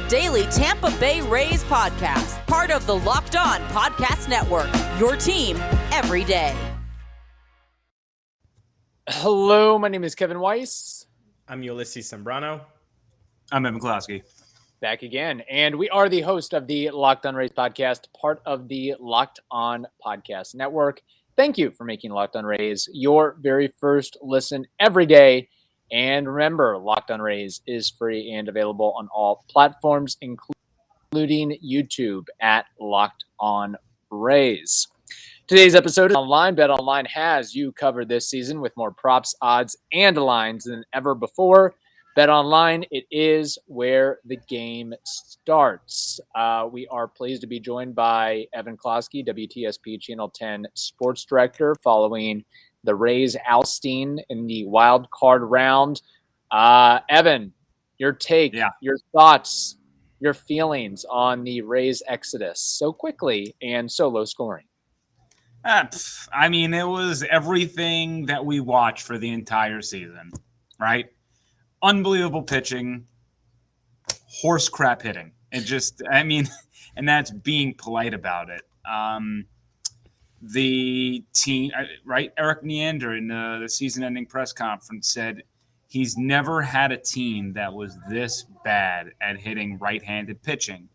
Daily Tampa Bay Rays podcast, part of the Locked On Podcast Network, your team every day. Hello, my name is Kevin Weiss. I'm Ulises Sambrano. I'm Evan Closky. Back again. And we are the host of the Locked On Rays podcast, part of the Locked On Podcast Network. Thank you for making Locked On Rays your very first listen every day. And remember, Locked On Rays is free and available on all platforms, including YouTube at Locked On Rays. Today's episode is online. BetOnline has you covered this season with more props, odds, and lines than ever before. BetOnline, it is where the game starts. We are pleased to be joined by Evan Closky, WTSP Channel 10 Sports Director, following the Rays ousting in the wild card round. Evan, your take, your thoughts, your feelings on the Rays exodus so quickly and so low scoring. I mean, it was everything that we watched for the entire season, right? Unbelievable pitching, horse crap hitting. And that's being polite about it. The team, right? Eric Neander in the season-ending press conference said he's never had a team that was this bad at hitting right-handed pitching.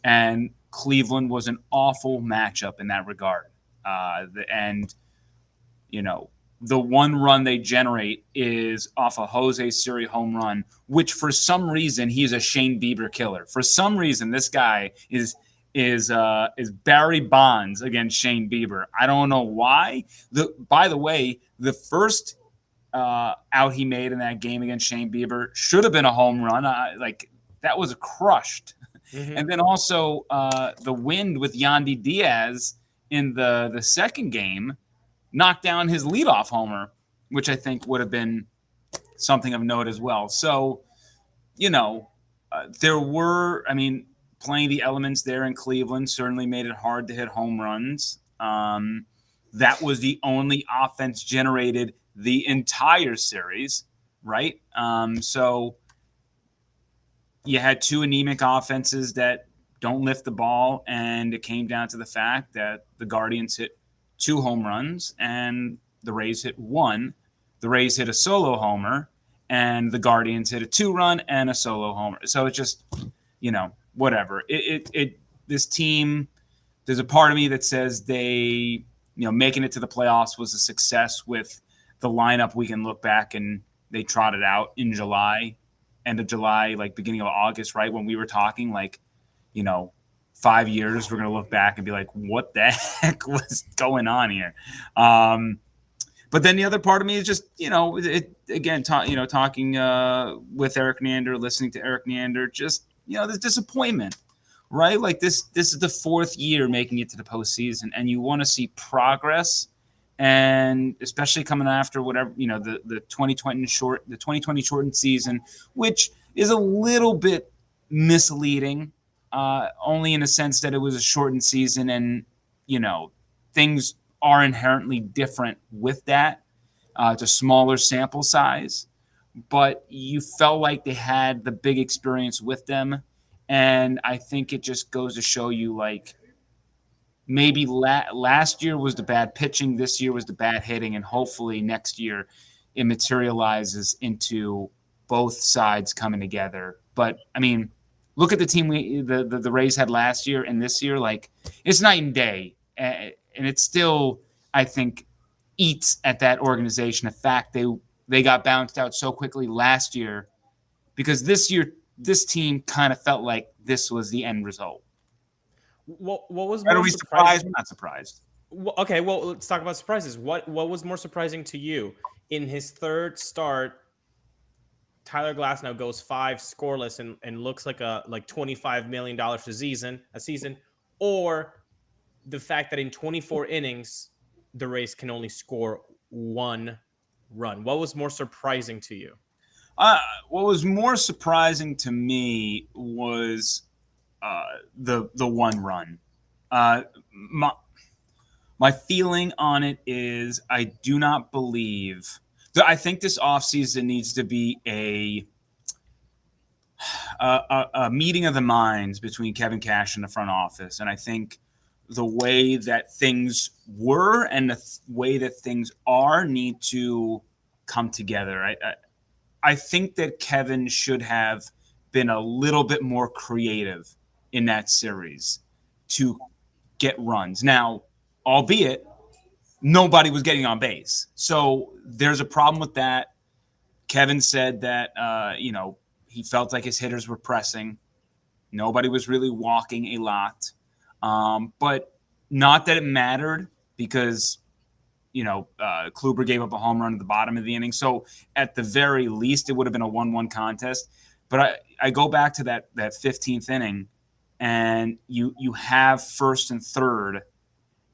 And Cleveland was an awful matchup in that regard. The one run they generate is off a Jose Siri home run, which for some reason he's a Shane Bieber killer. For some reason, this guy is Barry Bonds against Shane Bieber. I don't know why. By the way, the first out he made in that game against Shane Bieber should have been a home run. That was crushed. Mm-hmm. And then also the wind with Yandy Diaz in the second game knocked down his leadoff homer, which I think would have been something of note as well. So, there were, playing the elements there in Cleveland certainly made it hard to hit home runs. That was the only offense generated the entire series, right? So you had two anemic offenses that don't lift the ball, and it came down to the fact that the Guardians hit 2 home runs and the Rays hit 1. The Rays hit a solo homer and the Guardians hit a 2-run and a solo homer. So it's just, whatever. This team, there's a part of me that says they, making it to the playoffs was a success with the lineup. We can look back and they trotted out in July, end of July, beginning of August, right? When we were talking 5 years, we're going to look back and be like, what the heck was going on here? But then the other part of me is just, talking with Eric Neander, listening to Eric Neander, just, the disappointment, right? This is the 4th year making it to the postseason, and you want to see progress, and especially coming after whatever, the 2020 shortened season, which is a little bit misleading. Only in a sense that it was a shortened season and, things are inherently different with that. It's a smaller sample size, but you felt like they had the big experience with them. And I think it just goes to show you, maybe last year was the bad pitching, this year was the bad hitting, and hopefully next year it materializes into both sides coming together. But, look at the team the Rays had last year and this year. It's night and day. And it still, I think, eats at that organization. The fact they got bounced out so quickly last year, because this year, this team kind of felt like this was the end result. What was more surprising? Surprised? I'm not surprised. Okay, well, let's talk about surprises. What was more surprising to you? In his third start, Tyler Glasnow goes 5 scoreless and looks like $25 million a season, or the fact that in 24 innings, the Rays can only score 1 run. What was more surprising to you? What was more surprising to me was the 1 run. My feeling on it is I do not believe – I think this offseason needs to be a meeting of the minds between Kevin Cash and the front office. And I think the way that things were and the way that things are need to come together. I think that Kevin should have been a little bit more creative in that series to get runs. Now, albeit nobody was getting on base. So there's a problem with that. Kevin said that, he felt like his hitters were pressing. Nobody was really walking a lot. But not that it mattered because, Kluber gave up a home run at the bottom of the inning. So at the very least, it would have been a 1-1 contest. But I go back to that 15th inning, and you have first and third.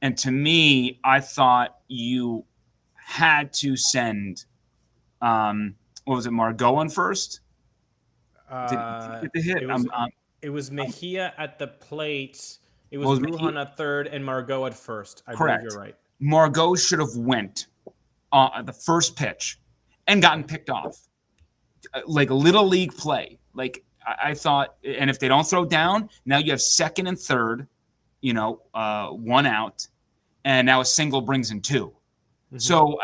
And to me, I thought you had to send, Margot on first? Did he get the hit? It was Mejia at the plate. It was Brujan at third and Margot at first. I believe you're right. Margot should have went the first pitch and gotten picked off. Like a little league play. Like I thought, and if they don't throw down, now you have second and third, 1 out, and now a single brings in 2. Mm-hmm. So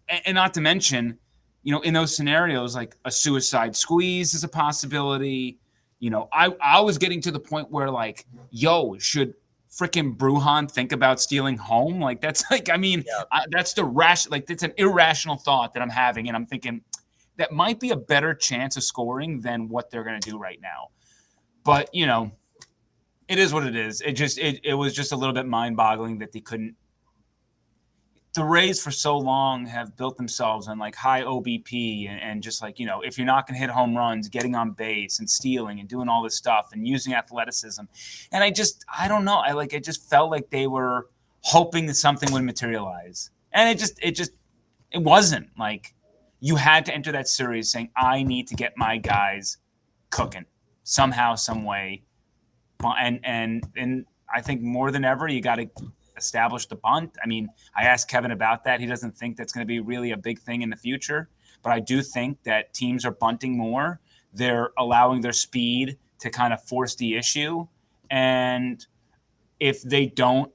and not to mention, in those scenarios, like a suicide squeeze is a possibility. I was getting to the point where should freaking Brujan think about stealing home? Like that's that's that's an irrational thought that I'm having. And I'm thinking that might be a better chance of scoring than what they're going to do right now. But, it is what it is. It was just a little bit mind boggling that they couldn't. The Rays for so long have built themselves on high OBP and just if you're not going to hit home runs, getting on base and stealing and doing all this stuff and using athleticism. And I don't know. I just felt like they were hoping that something would materialize. And it wasn't. You had to enter that series saying, I need to get my guys cooking somehow, some way. And I think more than ever, you got to establish the bunt. I mean, I asked Kevin about that. He doesn't think that's going to be really a big thing in the future, but I do think that teams are bunting more. They're allowing their speed to kind of force the issue. And if they don't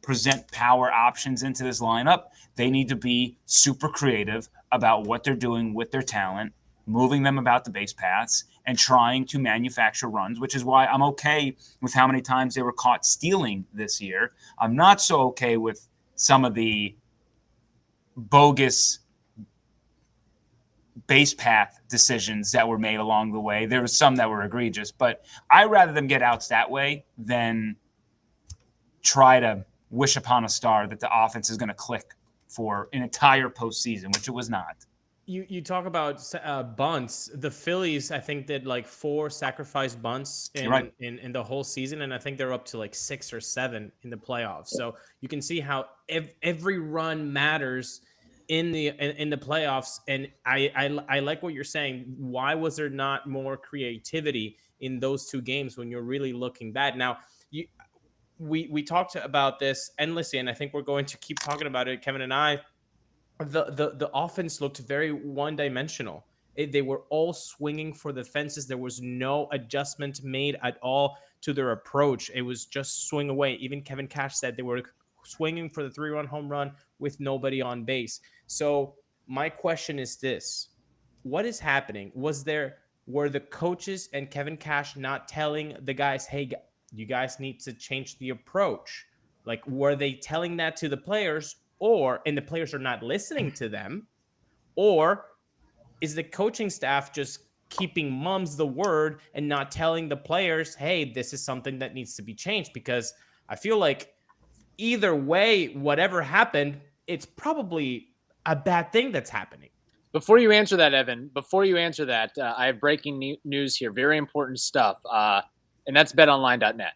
present power options into this lineup, they need to be super creative about what they're doing with their talent, moving them about the base paths, and trying to manufacture runs, which is why I'm okay with how many times they were caught stealing this year. I'm not so okay with some of the bogus base path decisions that were made along the way. There was some that were egregious, but I'd rather them get outs that way than try to wish upon a star that the offense is going to click for an entire postseason, which it was not. You talk about bunts. The Phillies, I think, did 4 sacrifice bunts in the whole season, and I think they're up to 6 or 7 in the playoffs. So you can see how every run matters in the playoffs. And I like what you're saying. Why was there not more creativity in those 2 games when you're really looking bad? Now, we talked about this endlessly, and I think we're going to keep talking about it, Kevin and I. The offense looked very one-dimensional. They were all swinging for the fences. There was no adjustment made at all to their approach. It was just swing away. Even Kevin Cash said they were swinging for the 3-run home run with nobody on base. So my question is this. What is happening? Were the coaches and Kevin Cash not telling the guys, hey, you guys need to change the approach? Were they telling that to the players? And the players are not listening to them? Or is the coaching staff just keeping mum's the word and not telling the players, hey, this is something that needs to be changed? Because I feel like either way, whatever happened, it's probably a bad thing that's happening. Before you answer that, Evan, I have breaking news here. Very important stuff. And that's betonline.net.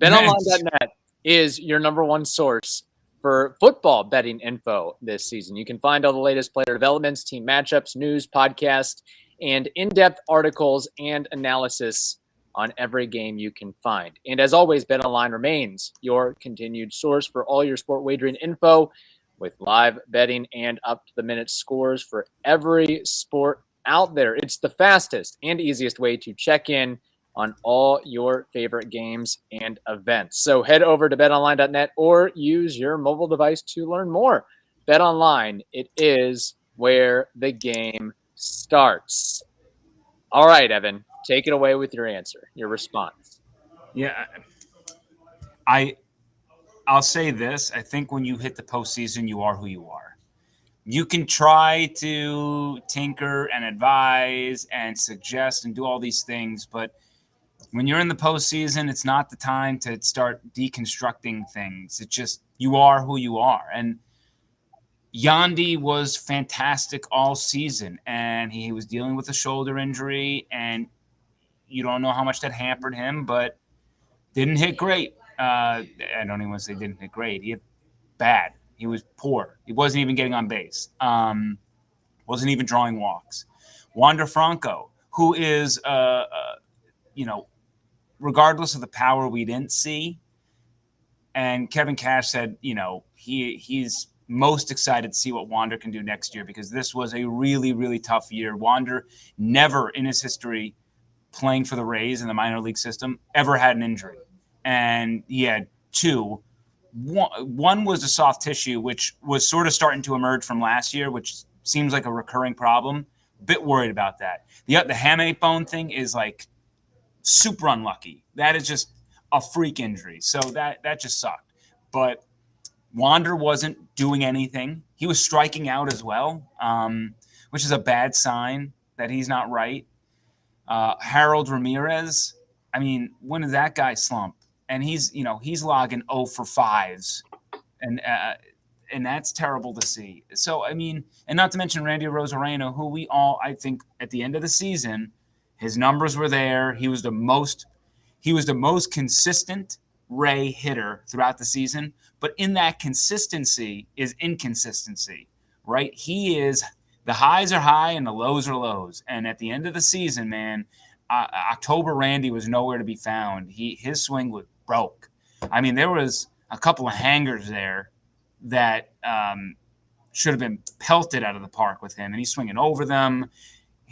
Betonline.net is your number one source for football betting info this season. You can find all the latest player developments, team matchups, news, podcasts, and in-depth articles and analysis on every game you can find. And as always, BetOnline remains your continued source for all your sport wagering info with live betting and up-to-the-minute scores for every sport out there. It's the fastest and easiest way to check in on all your favorite games and events. So head over to betonline.net or use your mobile device to learn more. BetOnline, it is where the game starts. All right, Evan, take it away with your answer, your response. Yeah, I'll say this. I think when you hit the postseason, you are who you are. You can try to tinker and advise and suggest and do all these things, but when you're in the postseason, it's not the time to start deconstructing things. It's just you are who you are. And Yandy was fantastic all season, and he was dealing with a shoulder injury, and you don't know how much that hampered him, but didn't hit great. I don't even want to say didn't hit great. He hit bad. He was poor. He wasn't even getting on base. Wasn't even drawing walks. Wander Franco, who is, regardless of the power we didn't see, and Kevin Cash said, he's most excited to see what Wander can do next year because this was a really, really tough year. Wander never in his history playing for the Rays in the minor league system ever had an injury. And he had two. One was a soft tissue, which was sort of starting to emerge from last year, which seems like a recurring problem. Bit worried about that. The hamate bone thing is like super unlucky. That is just a freak injury. So that just sucked. But Wander wasn't doing anything. He was striking out as well, which is a bad sign that he's not right. Harold Ramirez, I mean, when did that guy slump? And he's logging 0 for 5s. And that's terrible to see. So, I mean, and not to mention Randy Rosarino, who we all, I think, at the end of the season, his numbers were there. He was the most consistent Ray hitter throughout the season. But in that consistency is inconsistency, right? The highs are high and the lows are lows. And at the end of the season, man, October Randy was nowhere to be found. His swing was broke. I mean, there was a couple of hangers there that should have been pelted out of the park with him, and he's swinging over them.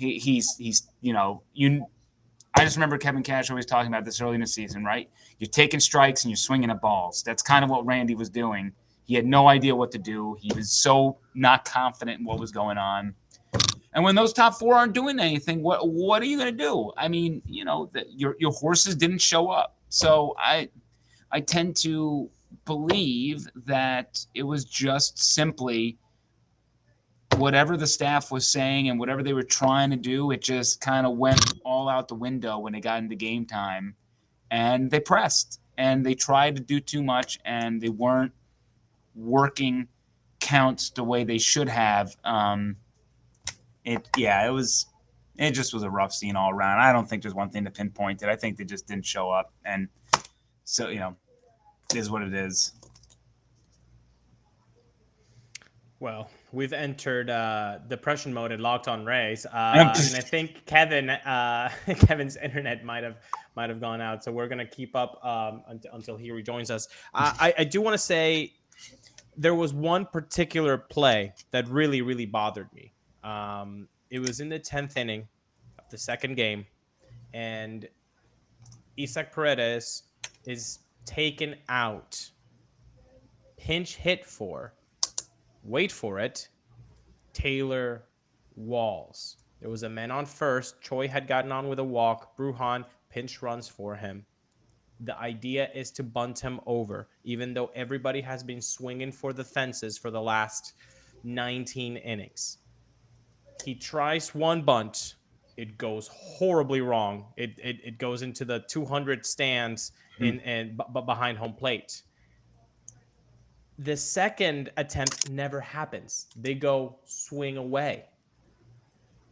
I just remember Kevin Cash always talking about this early in the season, right? You're taking strikes and you're swinging at balls. That's kind of what Randy was doing. He had no idea what to do. He was so not confident in what was going on. And when those top four aren't doing anything, what are you going to do? I mean, your horses didn't show up. So I tend to believe that it was just simply whatever the staff was saying and whatever they were trying to do, it just kind of went all out the window when they got into game time. And they pressed and they tried to do too much and they weren't working counts the way they should have. It just was a rough scene all around. I don't think there's one thing to pinpoint it. I think they just didn't show up. And so, it is what it is. Well, we've entered depression mode at Locked On Rays, and I think Kevin's internet might have gone out. So we're gonna keep up until he rejoins us. I do want to say there was one particular play that really, really bothered me. It was in the 10th inning of the second game, and Isaac Paredes is taken out, pinch hit for. Wait for it, Taylor Walls. There was a man on first. Choi had gotten on with a walk. Brujan pinch runs for him. The idea is to bunt him over, even though everybody has been swinging for the fences for the last 19 innings. He tries one bunt. It goes horribly wrong. It goes into the 200 stands behind home plate. The second attempt never happens. They go swing away.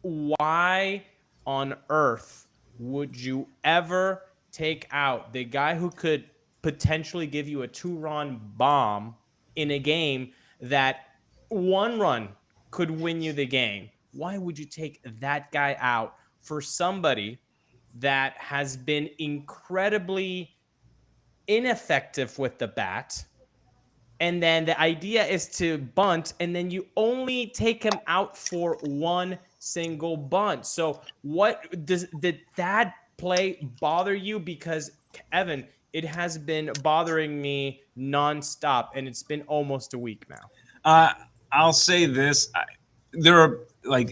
Why on earth would you ever take out the guy who could potentially give you a 2-run bomb in a game that 1 run could win you the game? Why would you take that guy out for somebody that has been incredibly ineffective with the bat? And then the idea is to bunt, and then you only take him out for 1 single bunt. So did that play bother you? Because Evan, it has been bothering me nonstop, and it's been almost a week now. I'll say this: there are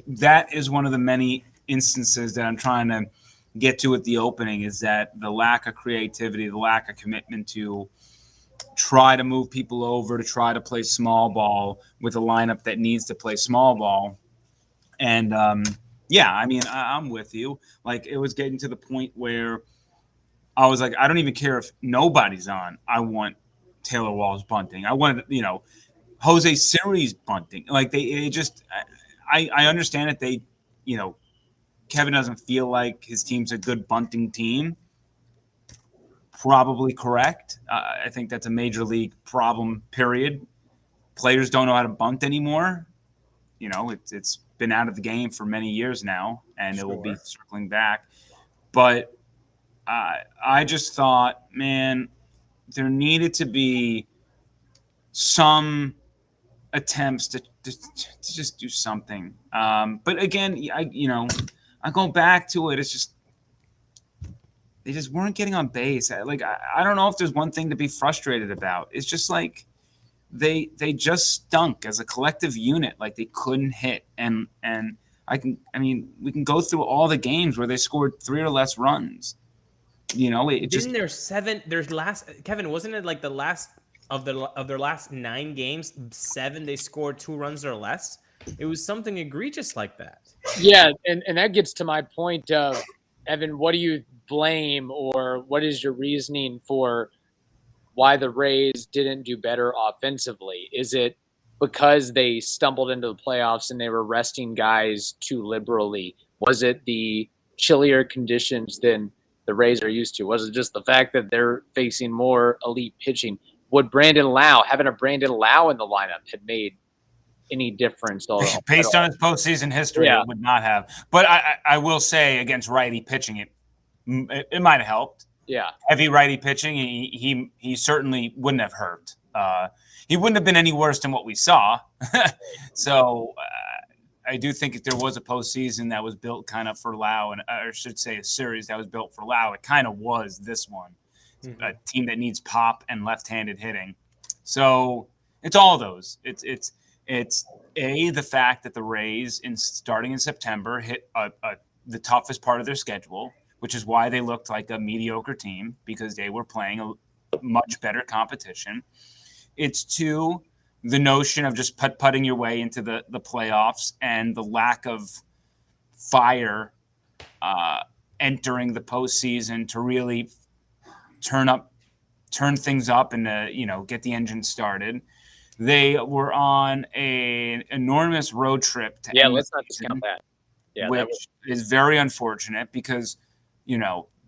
that is one of the many instances that I'm trying to get to at the opening, is that the lack of creativity, the lack of commitment to try to move people over, to try to play small ball with a lineup that needs to play small ball. And yeah, I mean, I'm with you. Like, it was getting to the point where I was like, I don't even care if nobody's on. I want Taylor Walls bunting. I want, Jose Siri's bunting. Like, they just, I understand that they, Kevin doesn't feel like his team's a good bunting team. Probably correct. I think that's a major league problem, period. Players don't know how to bunt anymore. It's been out of the game for many years now, and It will be circling back. But I just thought, man, there needed to be some attempts to just do something. But again, I go back to it. It's just they just weren't getting on base. I don't know if there's one thing to be frustrated about. It's just like they just stunk as a collective unit. Like, they couldn't hit. And we can go through all the games where they scored 3 or less runs. Kevin, wasn't it like the last of their last 9 games, 7 they scored 2 runs or less? It was something egregious like that. Yeah, and that gets to my point of, Evan, what do you blame, or what is your reasoning for why the Rays didn't do better offensively? Is it because they stumbled into the playoffs and they were resting guys too liberally? Was it the chillier conditions than the Rays are used to? Was it just the fact that they're facing more elite pitching? Would having a Brandon Lau in the lineup had made any difference? Based on his postseason history, It would not have. But I will say, against righty pitching, it might have helped. Yeah. Heavy righty pitching, he certainly wouldn't have hurt. He wouldn't have been any worse than what we saw. So I do think if there was a postseason that was built kind of for Lau, or I should say a series that was built for Lau, it kind of was this one. Mm-hmm. A team that needs pop and left-handed hitting. So it's all those. It's the fact that the Rays, starting in September, hit the toughest part of their schedule, which is why they looked like a mediocre team, because they were playing a much better competition. It's 2, the notion of just putting your way into the playoffs, and the lack of fire entering the postseason to really turn things up and get the engine started. They were on an enormous road trip to let's not discount that. Yeah, which is very unfortunate, because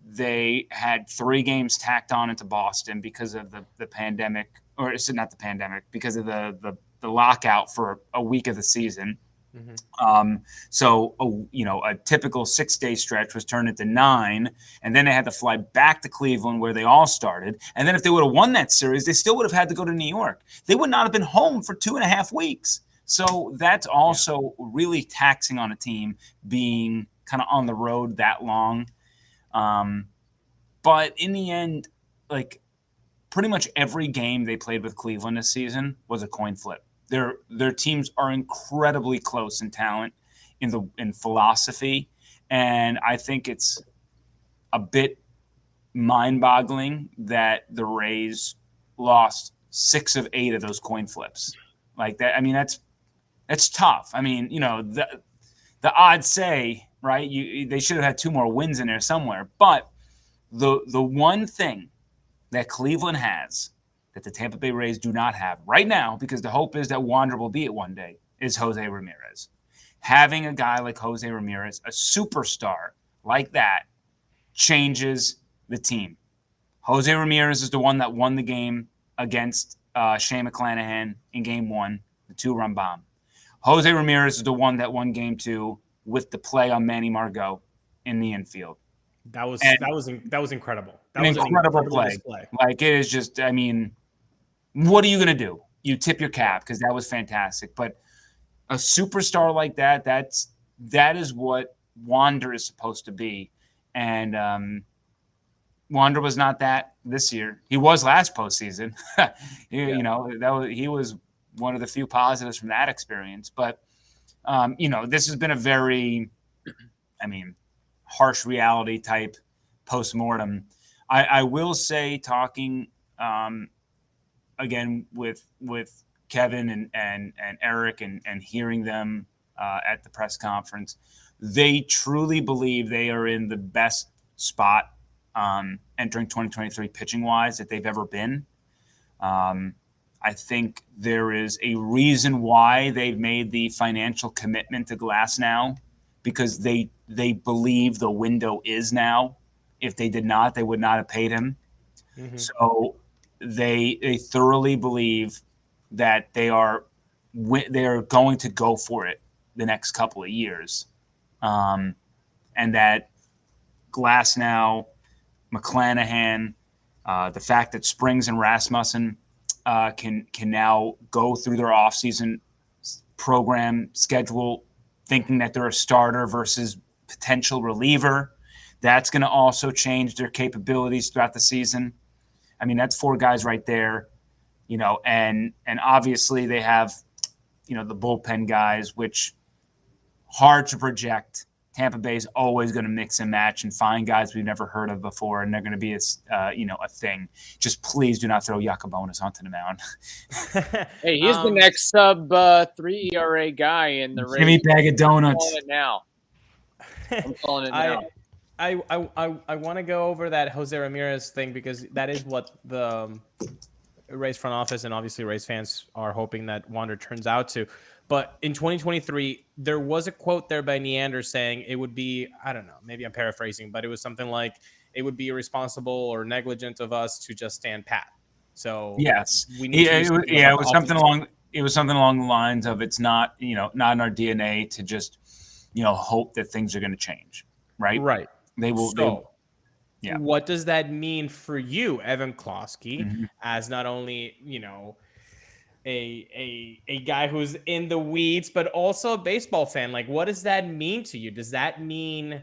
they had 3 games tacked on into Boston because of the pandemic, or it's not the pandemic, because of the lockout for a week of the season. Mm-hmm. So a typical 6-day stretch was turned into 9, and then they had to fly back to Cleveland, where they all started. And then if they would have won that series, they still would have had to go to New York. They would not have been home for 2.5 weeks. So that's also really taxing on a team, being kind of on the road that long. But in the end, pretty much every game they played with Cleveland this season was a coin flip. Their teams are incredibly close in talent, in philosophy, and I think it's a bit mind-boggling that the Rays lost 6 of 8 of those coin flips. Like that, I mean, that's tough. I mean, the odds say, right, they should have had 2 more wins in there somewhere. But the one thing that Cleveland has that the Tampa Bay Rays do not have right now, because the hope is that Wander will be it one day, is Jose Ramirez. Having a guy like Jose Ramirez, a superstar like that, changes the team. Jose Ramirez is the one that won the game against Shane McClanahan in Game 1, the 2-run bomb. Jose Ramirez is the one that won Game 2 with the play on Manny Margot in the infield. That was incredible. That was an incredible play. Display. Like, it is just, I mean, what are you going to do? You tip your cap, because that was fantastic. But a superstar like that, that is what Wander is supposed to be. And Wander was not that this year. He was last postseason. He was one of the few positives from that experience. But, this has been a very, harsh reality type postmortem. I will say, talking again with Kevin and Eric and hearing them at the press conference, they truly believe they are in the best spot entering 2023 pitching wise that they've ever been. I think there is a reason why they've made the financial commitment to Glass now, because they believe the window is now. If they did not, they would not have paid him. Mm-hmm. So they thoroughly believe that they are going to go for it the next couple of years, and that Glass now, McClanahan, the fact that Springs and Rasmussen can now go through their offseason program schedule thinking that they're a starter versus potential reliever. That's going to also change their capabilities throughout the season. That's 4 guys right there, and obviously they have, the bullpen guys, which hard to project. Tampa Bay is always going to mix and match and find guys we've never heard of before, and they're going to be a thing. Just please do not throw Yacobonis onto the mound. Hey, he's the next sub-3 ERA guy in the Rays. Jimmy Bag of Donuts. I'm calling it now. I want to go over that Jose Ramirez thing, because that is what the Rays front office and obviously Rays fans are hoping that Wander turns out to. But in 2023, there was a quote there by Neander saying it would be, I don't know, maybe I'm paraphrasing, but it was something like, it would be irresponsible or negligent of us to just stand pat. So yes, we need it was something along the lines of, it's not, not in our DNA to just, hope that things are going to change. Right. They will. So, what does that mean for you, Evan Closky, mm-hmm. as not only, a guy who's in the weeds, but also a baseball fan? Like, what does that mean to you? Does that mean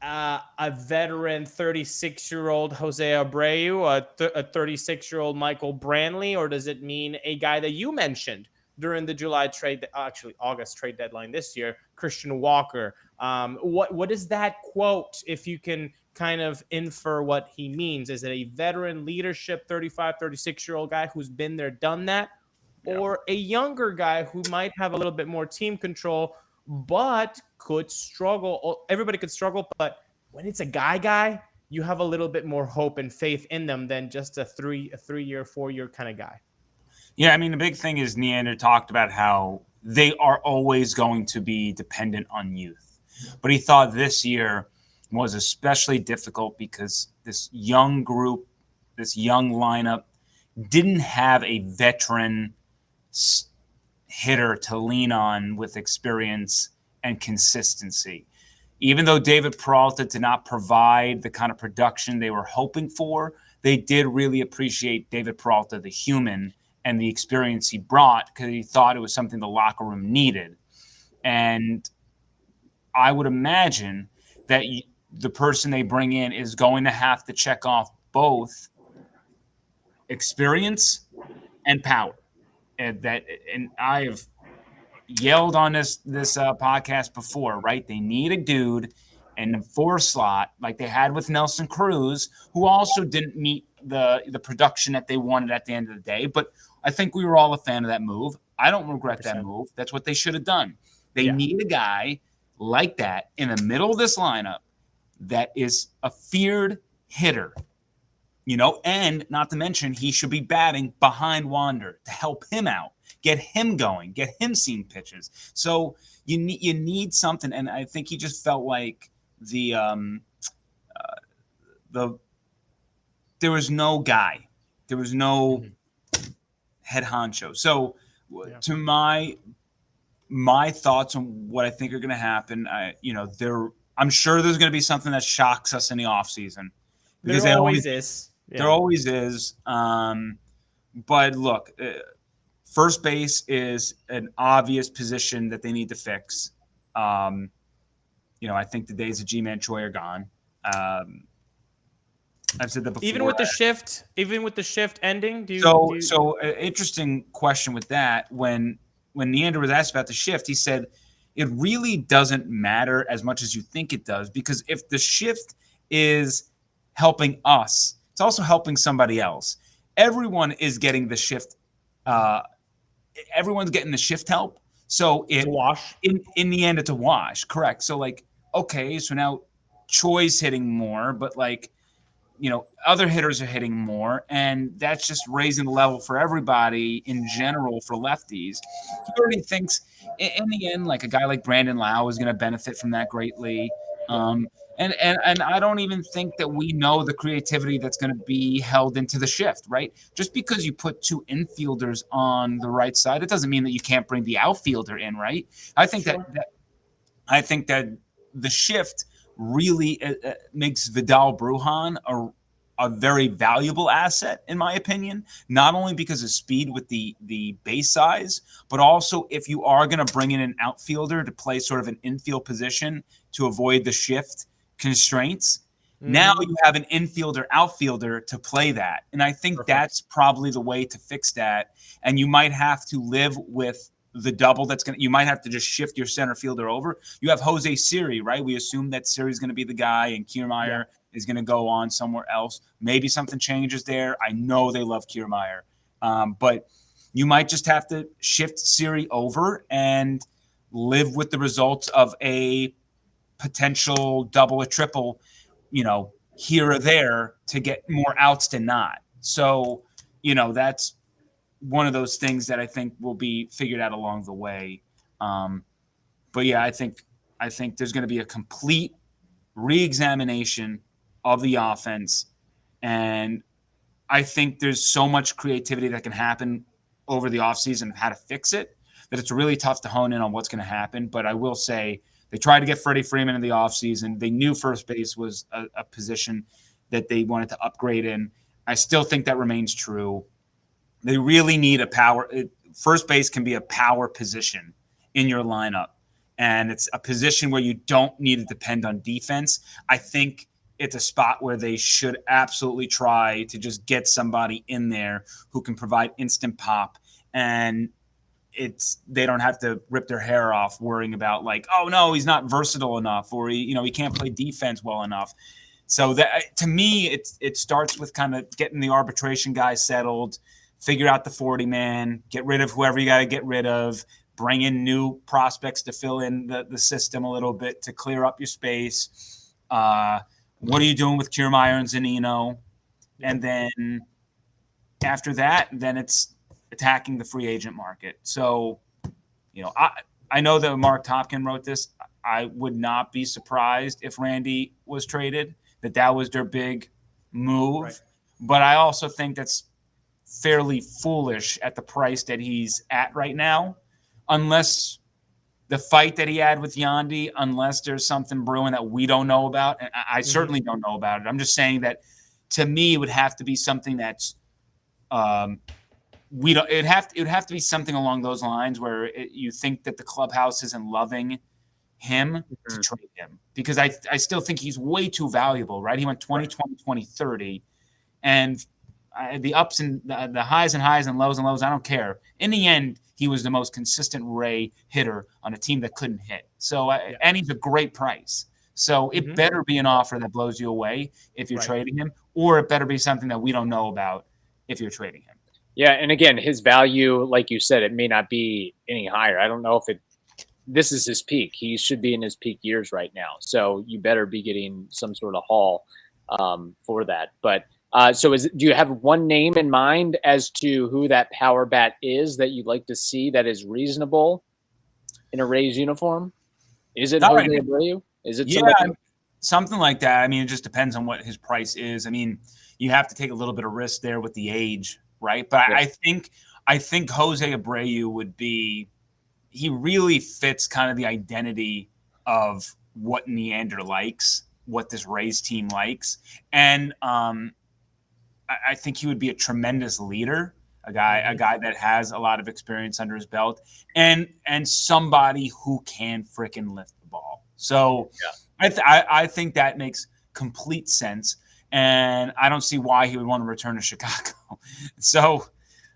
a veteran 36-year-old Jose Abreu, a 36-year-old Michael Brantley, or does it mean a guy that you mentioned during the August trade deadline this year, Christian Walker? What is that quote, if you can kind of infer what he means? Is it a veteran leadership 35, 36-year-old guy who's been there, done that, or a younger guy who might have a little bit more team control but could struggle? Everybody could struggle, but when it's a guy, you have a little bit more hope and faith in them than just a 3-year, 4-year kind of guy. Yeah, the big thing is Neander talked about how they are always going to be dependent on youth. But he thought this year was especially difficult because this young group, this young lineup, didn't have a veteran hitter to lean on with experience and consistency. Even though David Peralta did not provide the kind of production they were hoping for, they did really appreciate David Peralta, the human, and the experience he brought, because he thought it was something the locker room needed. And I would imagine that the person they bring in is going to have to check off both experience and power. And I have yelled on this podcast before, right? They need a dude in the 4 slot like they had with Nelson Cruz, who also didn't meet the production that they wanted at the end of the day. But I think we were all a fan of that move. I don't regret 100%. That move. That's what they should have done. They need a guy like that in the middle of this lineup that is a feared hitter, and not to mention he should be batting behind Wander to help him out, get him going, get him seeing pitches. So you need something, and I think he just felt like there was no guy, there was no head honcho. So to my thoughts on what I think are going to happen, I'm sure there's going to be something that shocks us in the offseason. There always is. Yeah. There always is. But look, first base is an obvious position that they need to fix. I think the days of G-Man Choi are gone. I've said that before. Even with the shift ending, So interesting question with that. When Neander was asked about the shift, he said it really doesn't matter as much as you think it does, because if the shift is helping us, it's also helping somebody else. Everyone is getting the shift. Everyone's getting the shift help. So it's a wash. In the end, it's a wash. Correct. So okay, so now Choi's hitting more, but other hitters are hitting more, and that's just raising the level for everybody in general for lefties. He already thinks in the end, a guy like Brandon Lau is going to benefit from that greatly. And I don't even think that we know the creativity that's going to be held into the shift, right? Just because you put two infielders on the right side, it doesn't mean that you can't bring the outfielder in, right? I think that the shift really makes Vidal Brujan a very valuable asset, in my opinion, not only because of speed with the base size, but also if you are going to bring in an outfielder to play sort of an infield position to avoid the shift constraints. Now you have an infielder outfielder to play that. And I think that's probably the way to fix that. And you might have to live with the double you might have to just shift your center fielder over. You have Jose Siri, right? We assume that Siri's going to be the guy and Kiermaier is going to go on somewhere else. Maybe something changes there. I know they love Kiermaier. But you might just have to shift Siri over and live with the results of a potential double or triple, here or there to get more outs than not. So, that's one of those things that I think will be figured out along the way. But yeah, I think there's going to be a complete re-examination of the offense. And I think there's so much creativity that can happen over the offseason of how to fix it that it's really tough to hone in on what's going to happen. But I will say they tried to get Freddie Freeman in the offseason. They knew first base was a position that they wanted to upgrade in. I still think that remains true. They really need a power. First base can be a power position in your lineup, and it's a position where you don't need to depend on defense. I think it's a spot where they should absolutely try to just get somebody in there who can provide instant pop, and they don't have to rip their hair off worrying about oh no, he's not versatile enough, or he can't play defense well enough. So that, to me, it starts with kind of getting the arbitration guy settled. Figure out the 40-man, get rid of whoever you got to get rid of, bring in new prospects to fill in the system a little bit to clear up your space. What are you doing with Kiermaier and Zunino? And then after that, then it's attacking the free agent market. So, I know that Mark Topkin wrote this. I would not be surprised if Randy was traded, that was their big move. Right. But I also think that's fairly foolish at the price that he's at right now, unless the fight that he had with Yandy, unless there's something brewing that we don't know about. And I certainly don't know about it. I'm just saying that to me, it would have to be something that's it would have to be something along those lines where you think that the clubhouse isn't loving him to trade him, because I still think he's way too valuable, right? He went 2020, 2030, and the ups and the highs and lows, I don't care. In the end, he was the most consistent Ray hitter on a team that couldn't hit. So, and he's a great price. So it better be an offer that blows you away if you're trading him, or it better be something that we don't know about if you're trading him. Yeah, and again, his value, like you said, it may not be any higher. I don't know if this is his peak. He should be in his peak years right now. So you better be getting some sort of haul for that. But so do you have one name in mind as to who that power bat is that you'd like to see that is reasonable in a Rays uniform? Is it Jose Abreu? Is it something like that? I mean, it just depends on what his price is. I mean, you have to take a little bit of risk there with the age, right? But I think Jose Abreu would be – he really fits kind of the identity of what Neander likes, what this Rays team likes. And I think he would be a tremendous leader. a guy that has a lot of experience under his belt, and somebody who can freaking lift the ball. So I think that makes complete sense, and I don't see why he would want to return to Chicago. So,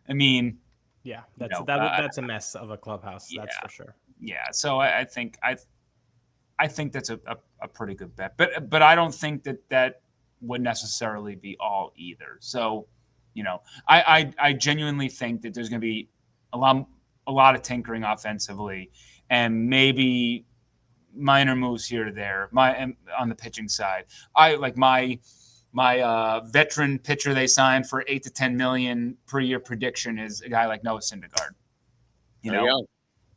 I mean, yeah, that's a mess of a clubhouse. That's for sure. Yeah, so I think that's a pretty good bet, but I don't think that would necessarily be all either. So, I genuinely think that there's going to be a lot of tinkering offensively, and maybe minor moves here or there. On the pitching side, I like my veteran pitcher they signed for $8 to $10 million per year prediction is a guy like Noah Syndergaard.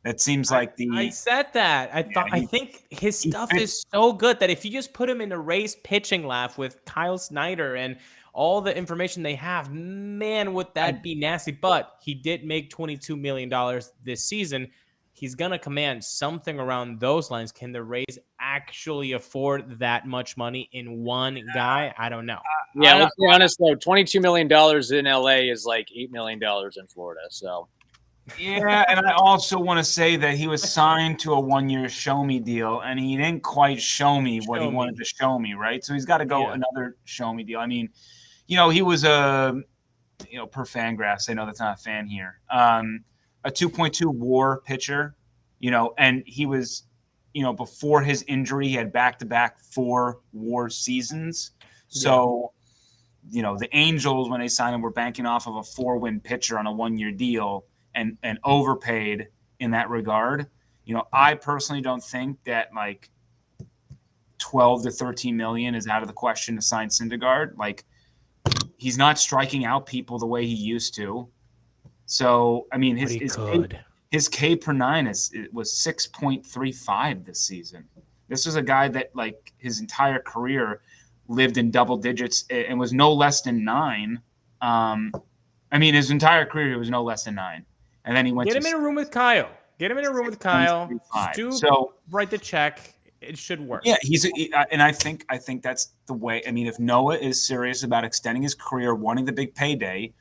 It seems like I said that. I think his stuff is so good that if you just put him in the Rays pitching laugh with Kyle Snyder and all the information they have, man, would that be nasty. But he did make $22 million this season. He's going to command something around those lines. Can the Rays actually afford that much money in one guy? I don't know. Let's be honest, though. $22 million in LA is like $8 million in Florida. So. Yeah, and I also want to say that he was signed to a 1-year show me deal, and he didn't quite show me what he wanted to show me, right? So he's got to go another show me deal. I mean, he was per Fangraphs, I know that's not a fan here, a 2.2 WAR pitcher, and he was, before his injury, he had back-to-back 4 WAR seasons. So, the Angels, when they signed him, were banking off of a 4-win pitcher on a 1-year deal. And overpaid in that regard. I personally don't think that like 12 to 13 million is out of the question to sign Syndergaard. Like, he's not striking out people the way he used to. So, I mean, his K per 9 was 6.35 this season. This was a guy that like his entire career lived in double digits and was no less than 9. His entire career was no less than 9. And then he went. Get him in a room with Kyle. So write the check. It should work. Yeah, and I think that's the way. I mean, if Noah is serious about extending his career, wanting the big payday,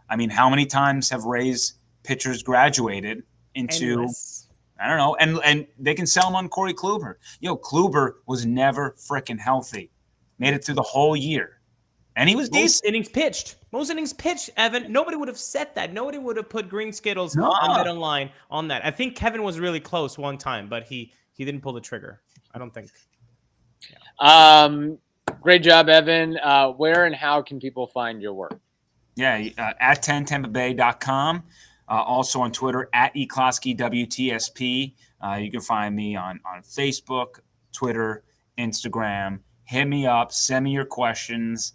I mean, how many times have Rays pitchers graduated into? Endless. I don't know, and they can sell him on Corey Kluber. Kluber was never freaking healthy. Made it through the whole year. And he was decent. Most innings pitched, Evan. Nobody would have said that. Nobody would have put green Skittles on BetOnline on that. I think Kevin was really close one time, but he didn't pull the trigger. I don't think. Yeah. Great job, Evan. Where and how can people find your work? Yeah, at 10tampabay.com. Also on Twitter, at Closky WTSP. You can find me on Facebook, Twitter, Instagram. Hit me up. Send me your questions.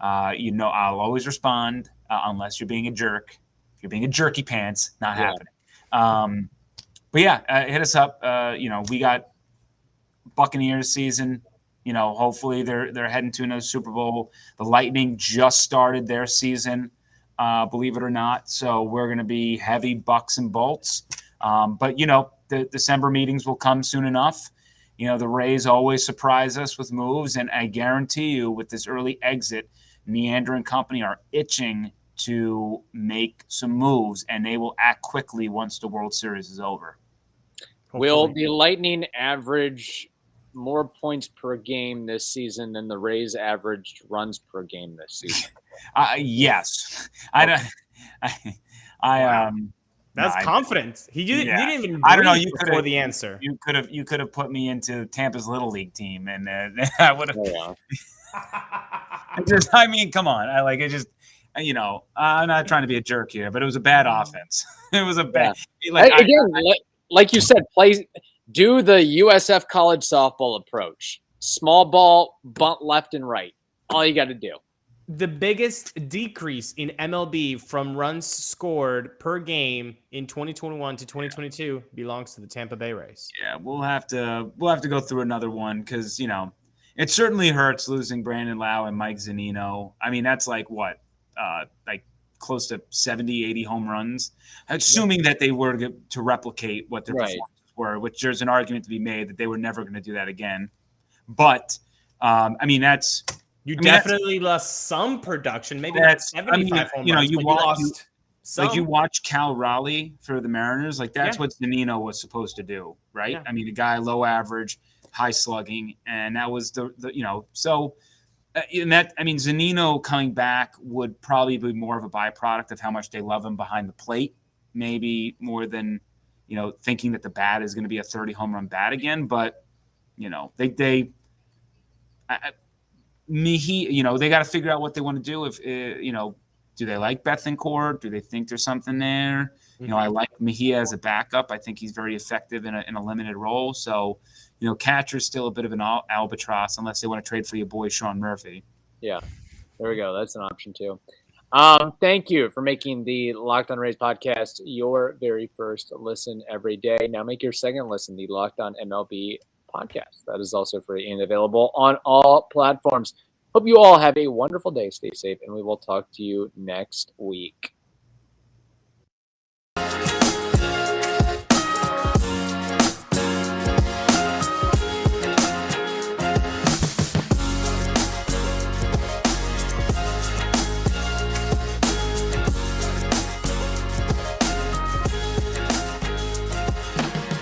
I'll always respond unless you're being a jerk. If you're being a jerky pants, not happening. Hit us up. We got Buccaneers season. Hopefully they're heading to another Super Bowl. The Lightning just started their season, believe it or not. So we're going to be heavy Bucks and Bolts. The December meetings will come soon enough. The Rays always surprise us with moves, and I guarantee you with this early exit, Neander and company are itching to make some moves, and they will act quickly once the World Series is over. Hopefully. Will the Lightning average more points per game this season than the Rays averaged runs per game this season? Yes. That's confidence. He didn't even. I don't know. You could have the answer. You could have put me into Tampa's Little League team, and I would have. Oh, yeah. Come on. I'm not trying to be a jerk here, but it was a bad offense. It was a bad. Yeah. Like you said, do the USF college softball approach. Small ball, bunt left and right. All you got to do. The biggest decrease in MLB from runs scored per game in 2021 to 2022 belongs to the Tampa Bay Rays. Yeah, we'll have to go through another one because it certainly hurts losing Brandon Lau and Mike Zunino. I mean, that's like what, like close to 70, 80 home runs, assuming that they were to replicate what their performances were, which there's an argument to be made that they were never going to do that again. But that's. You definitely lost some production, maybe not 75 home runs, but you lost Like you watch Cal Raleigh for the Mariners, like that's Yeah. what Zunino was supposed to do, right? Yeah. I mean, the guy low average, high slugging, and that was the so. In that, I mean, Zunino coming back would probably be more of a byproduct of how much they love him behind the plate, maybe more than thinking that the bat is going to be a 30 home run bat again. But they got to figure out what they want to do. If do they like Bethancourt? Do they think there's something there? I like Mejia as a backup. I think he's very effective in a limited role. So, catcher's still a bit of an albatross unless they want to trade for your boy Sean Murphy. Yeah, there we go. That's an option too. Thank you for making the Locked On Rays podcast your very first listen every day. Now make your second listen the Locked On MLB podcast. That is also free and available on all platforms. Hope you all have a wonderful day. Stay safe, and we will talk to you next week.